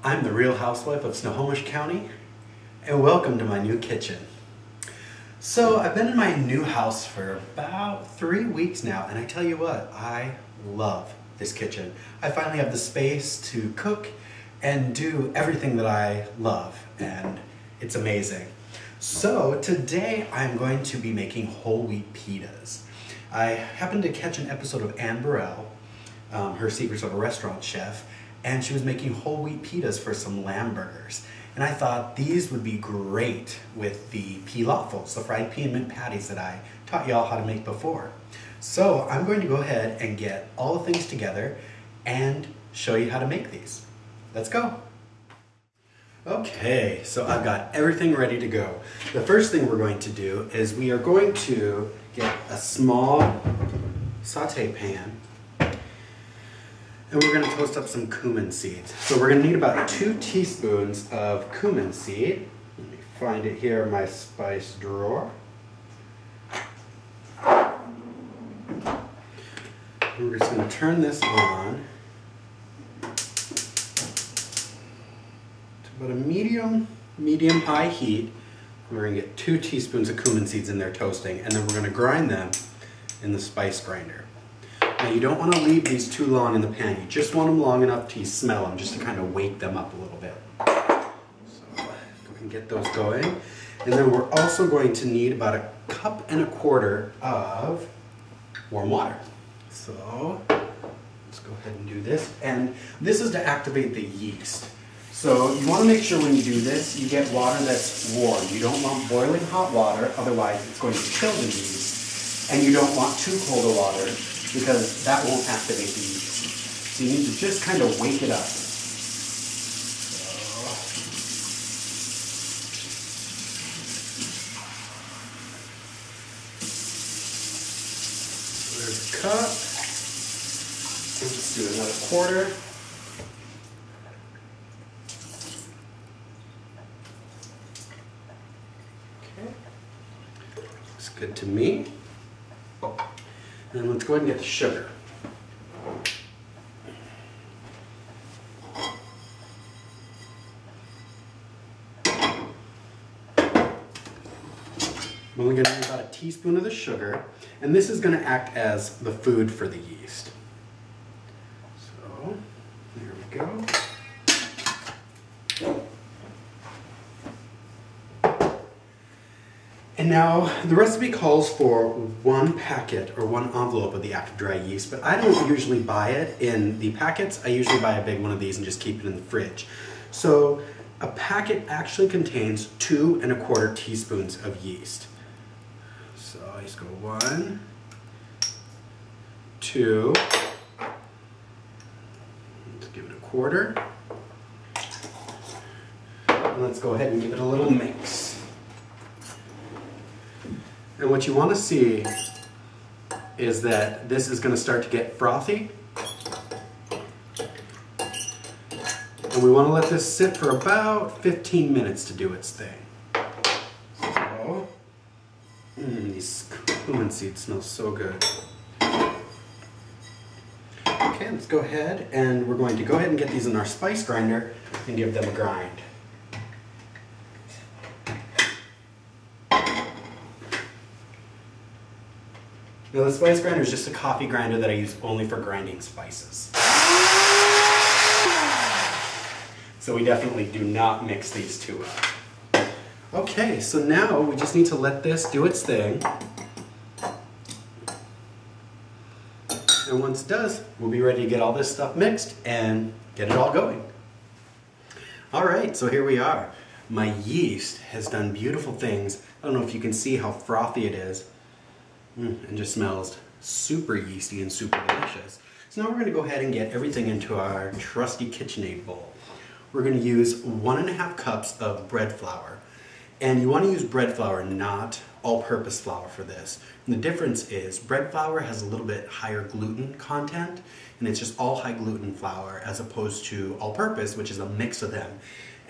I'm the real housewife of Snohomish County, and welcome to my new kitchen. So I've been in my new house for about 3 weeks now, and I tell you what, I love this kitchen. I finally have the space to cook and do everything that I love, and it's amazing. So today I'm going to be making whole wheat pitas. I happened to catch an episode of Anne Burrell, her Secrets of a Restaurant Chef, and she was making whole wheat pitas for some lamb burgers. And I thought these would be great with the pilafos, the fried pea and mint patties that I taught y'all how to make before. So I'm going to go ahead and get all the things together and show you how to make these. Let's go. Okay, so I've got everything ready to go. The first thing we're going to do is we are going to get a small saute pan, and we're going to toast up some cumin seeds. So we're going to need about 2 teaspoons of cumin seed. Let me find it here in my spice drawer. And we're just going to turn this on to about a medium-high heat. We're going to get 2 teaspoons of cumin seeds in there toasting, and then we're going to grind them in the spice grinder. Now you don't want to leave these too long in the pan. You just want them long enough till you smell them, just to kind of wake them up a little bit. So go ahead and get those going. And then we're also going to need about 1.25 cups of warm water. So let's go ahead and do this. And this is to activate the yeast. So you want to make sure when you do this, you get water that's warm. You don't want boiling hot water, otherwise it's going to kill the yeast. And you don't want too cold of water, because that won't activate the yeast. So you need to just kind of wake it up. So there's a cup. Let's do another quarter. Okay. Looks good to me. And let's go ahead and get the sugar. I'm only going to need about 1 teaspoon of the sugar, and this is going to act as the food for the yeast. So, there we go. And now, the recipe calls for 1 packet or 1 envelope of the active dry yeast, but I don't usually buy it in the packets. I usually buy a big one of these and just keep it in the fridge. So a packet actually contains 2¼ teaspoons of yeast. So I just go 1, 2, let's give it 1/4. And let's go ahead and give it a little mix. And what you want to see is that this is going to start to get frothy. And we want to let this sit for about 15 minutes to do its thing. So, these cumin seeds smell so good. Okay, let's go ahead, and we're going to go ahead and get these in our spice grinder and give them a grind. Now the spice grinder is just a coffee grinder that I use only for grinding spices. So we definitely do not mix these two up. Okay, so now we just need to let this do its thing. And once it does, we'll be ready to get all this stuff mixed and get it all going. Alright, so here we are. My yeast has done beautiful things. I don't know if you can see how frothy it is. And just smells super yeasty and super delicious. So now we're going to go ahead and get everything into our trusty KitchenAid bowl. We're going to use 1½ cups of bread flour. And you want to use bread flour, not all-purpose flour for this. And the difference is bread flour has a little bit higher gluten content, and it's just all high gluten flour, as opposed to all-purpose, which is a mix of them.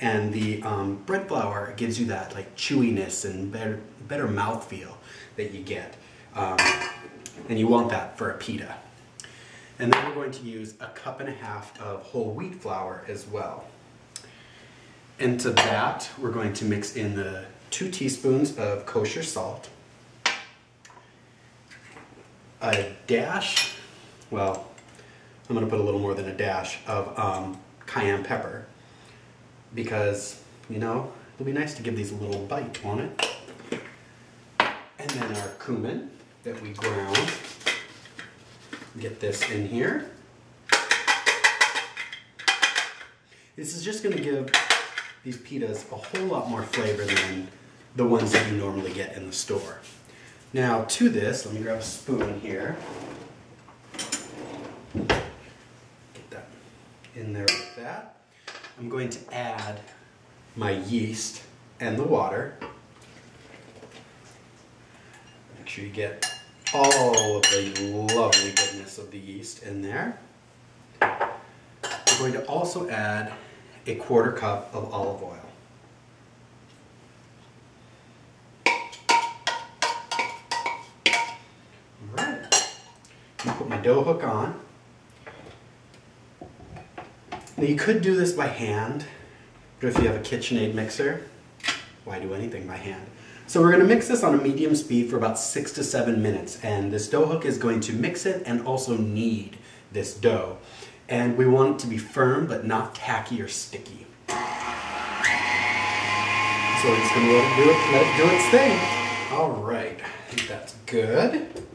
And the bread flour gives you that like chewiness and better mouthfeel that you get. And you want that for a pita. And then we're going to use 1.5 cups of whole wheat flour as well. Into that, we're going to mix in the 2 teaspoons of kosher salt, a dash, well, I'm going to put a little more than a dash of cayenne pepper, because, you know, it'll be nice to give these a little bite, won't it? And then our cumin that we ground. Get this in here. This is just going to give these pitas a whole lot more flavor than the ones that you normally get in the store. Now to this, let me grab a spoon here. Get that in there like that. I'm going to add my yeast and the water. Make sure you get all of the lovely goodness of the yeast in there. I'm going to also add a 1/4 cup of olive oil. Alright, I'm put my dough hook on. Now you could do this by hand, but if you have a KitchenAid mixer, why do anything by hand? So we're going to mix this on a medium speed for about 6 to 7 minutes, and this dough hook is going to mix it and also knead this dough. And we want it to be firm but not tacky or sticky. So we're just going to let it do its thing. All right, I think that's good.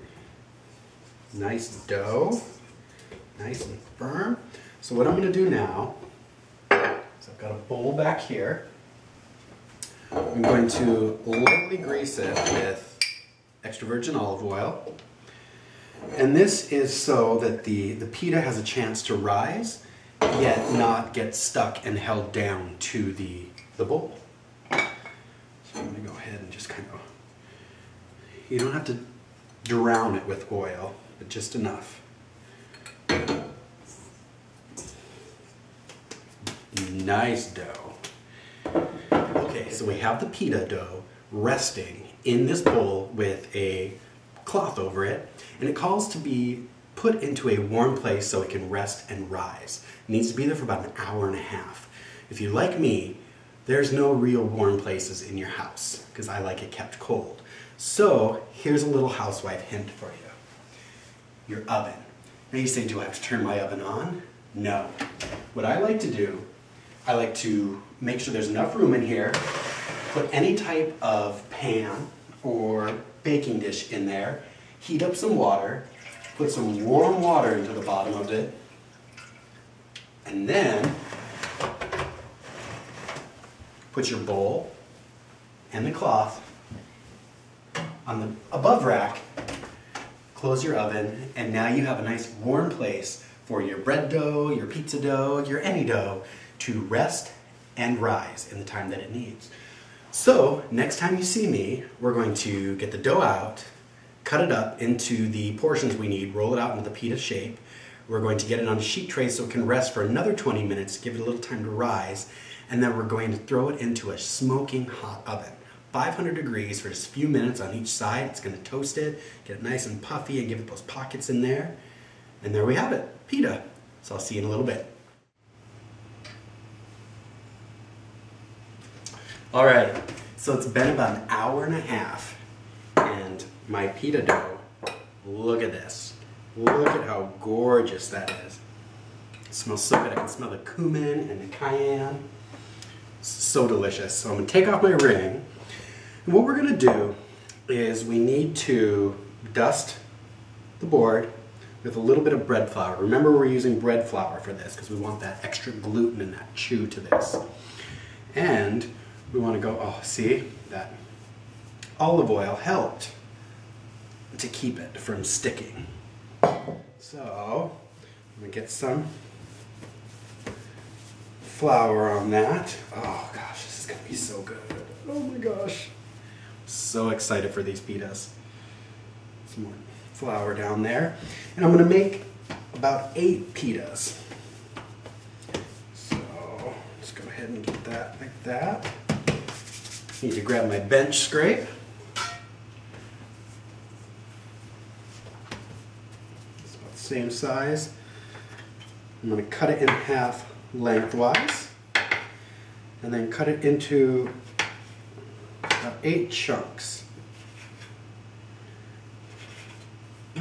Nice dough, nice and firm. So what I'm going to do now is I've got a bowl back here. I'm going to lightly grease it with extra virgin olive oil. And this is so that the pita has a chance to rise, yet not get stuck and held down to the bowl. So I'm going to go ahead and just kind of, you don't have to drown it with oil, but just enough. Nice dough. Okay, so we have the pita dough resting in this bowl with a cloth over it, and it calls to be put into a warm place so it can rest and rise. It needs to be there for about 1.5 hours. If you're like me, there's no real warm places in your house, because I like it kept cold. So here's a little housewife hint for you. Your oven. Now you say, do I have to turn my oven on? No. What I like to do, I like to make sure there's enough room in here, put any type of pan or baking dish in there, heat up some water, put some warm water into the bottom of it, and then put your bowl and the cloth on the above rack, close your oven, and now you have a nice warm place for your bread dough, your pizza dough, your any dough to rest and rise in the time that it needs. So next time you see me, we're going to get the dough out, cut it up into the portions we need, roll it out into the pita shape. We're going to get it on a sheet tray so it can rest for another 20 minutes, give it a little time to rise, and then we're going to throw it into a smoking hot oven. 500 degrees for just a few minutes on each side. It's going to toast it, get it nice and puffy, and give it those pockets in there. And there we have it, pita. So I'll see you in a little bit. All right, so it's been about 1.5 hours, and my pita dough, look at this. Look at how gorgeous that is. It smells so good. I can smell the cumin and the cayenne. So delicious. So I'm going to take off my ring. And what we're going to do is we need to dust the board with a little bit of bread flour. Remember, we're using bread flour for this because we want that extra gluten and that chew to this. And we want to go, oh, see, that olive oil helped to keep it from sticking. So I'm going to get some flour on that. Oh gosh, this is going to be so good. Oh my gosh. So excited for these pitas. Some more flour down there. And I'm going to make about 8 pitas. So let's go ahead and get that like that. Need to grab my bench scrape. It's about the same size. I'm going to cut it in half lengthwise. and then cut it into about 8 chunks.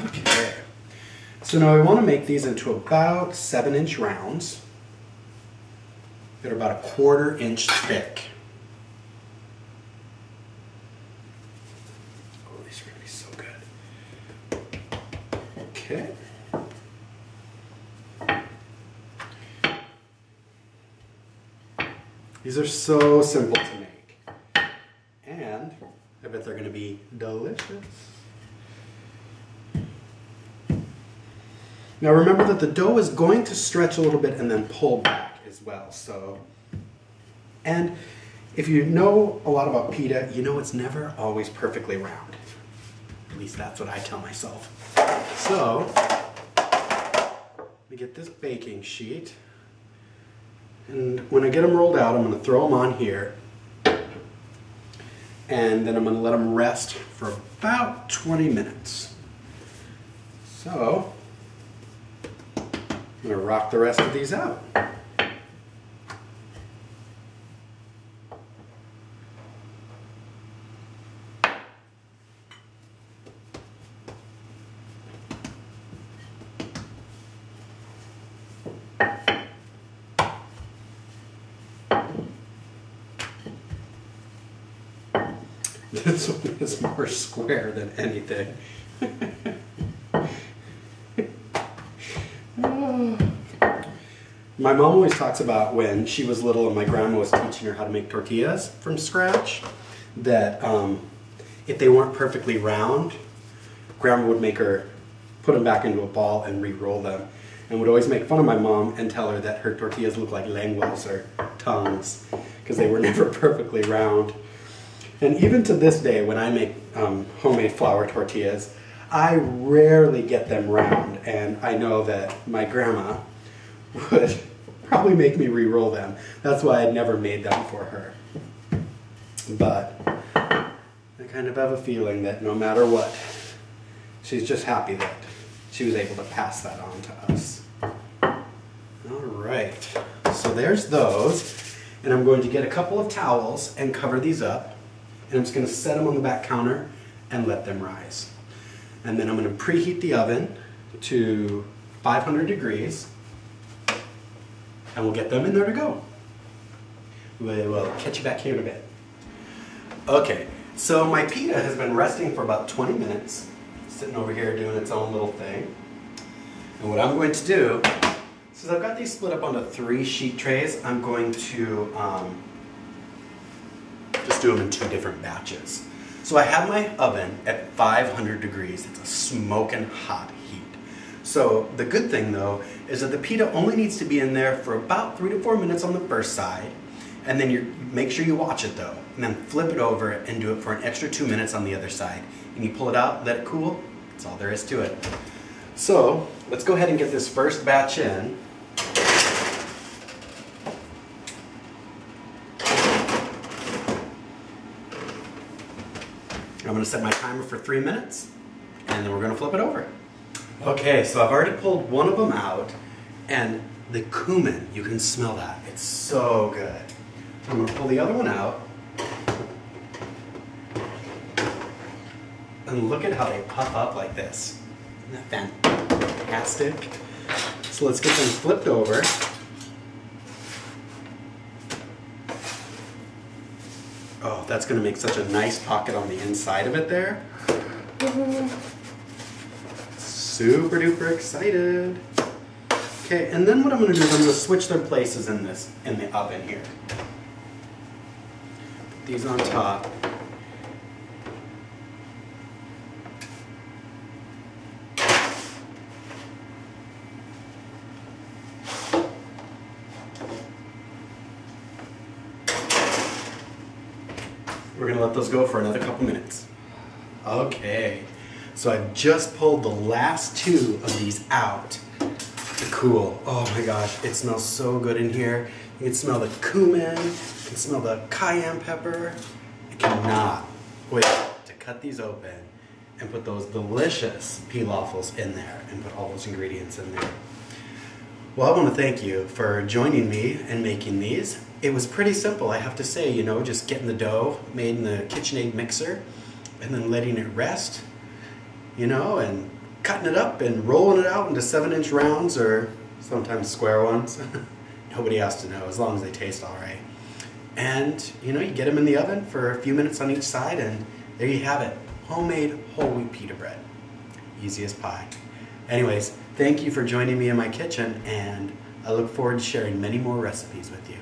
Okay, so now we want to make these into about 7-inch rounds. They're about 1/4 inch thick. Oh, these are going to be so good. Okay. These are so simple to make. And I bet they're going to be delicious. Now remember that the dough is going to stretch a little bit and then pull back as well. So, and if you know a lot about pita, you know it's never always perfectly round. At least that's what I tell myself. So, let me get this baking sheet. And when I get them rolled out, I'm going to throw them on here. And then I'm going to let them rest for about 20 minutes. So, I'm going to rock the rest of these out. This one is more square than anything. My mom always talks about when she was little and my grandma was teaching her how to make tortillas from scratch, that if they weren't perfectly round, grandma would make her put them back into a ball and re-roll them, and would always make fun of my mom and tell her that her tortillas looked like lenguas or tongues because they were never perfectly round. And even to this day, when I make homemade flour tortillas, I rarely get them round, and I know that my grandma would probably make me re-roll them. That's why I'd never made them for her. But I kind of have a feeling that no matter what, she's just happy that she was able to pass that on to us. All right, so there's those. And I'm going to get a couple of towels and cover these up. And I'm just going to set them on the back counter and let them rise. And then I'm going to preheat the oven to 500 degrees. And we'll get them in there to go. We'll catch you back here in a bit. Okay, so my pita has been resting for about 20 minutes. Sitting over here doing its own little thing. And what I'm going to do, since I've got these split up onto 3 sheet trays, I'm going to just do them in 2 different batches. So I have my oven at 500 degrees. It's a smoking hot heat. So the good thing though is that the pita only needs to be in there for about 3 to 4 minutes on the first side, and then you make sure you watch it though, and then flip it over and do it for an extra 2 minutes on the other side. And you pull it out, let it cool. That's all there is to it. So let's go ahead and get this first batch in. I'm going to set my timer for 3 minutes, and then we're going to flip it over. Okay, so I've already pulled one of them out, and the cumin, you can smell that. It's so good. I'm going to pull the other one out, and look at how they puff up like this. Isn't that fantastic? So let's get them flipped over. Oh, that's going to make such a nice pocket on the inside of it there. Super duper excited. Okay, and then what I'm going to do is I'm going to switch their places in the oven here. Put these on top. We're going to let those go for another couple minutes. Okay, so I've just pulled the last 2 of these out to cool. Oh my gosh, it smells so good in here. You can smell the cumin, you can smell the cayenne pepper. I cannot wait to cut these open and put those delicious pilafels in there and put all those ingredients in there. Well, I want to thank you for joining me and making these. It was pretty simple, I have to say, you know, just getting the dough made in the KitchenAid mixer and then letting it rest, you know, and cutting it up and rolling it out into 7-inch rounds or sometimes square ones. Nobody has to know, as long as they taste all right. And, you know, you get them in the oven for a few minutes on each side and there you have it. Homemade whole wheat pita bread. Easy as pie. Anyways, thank you for joining me in my kitchen, and I look forward to sharing many more recipes with you.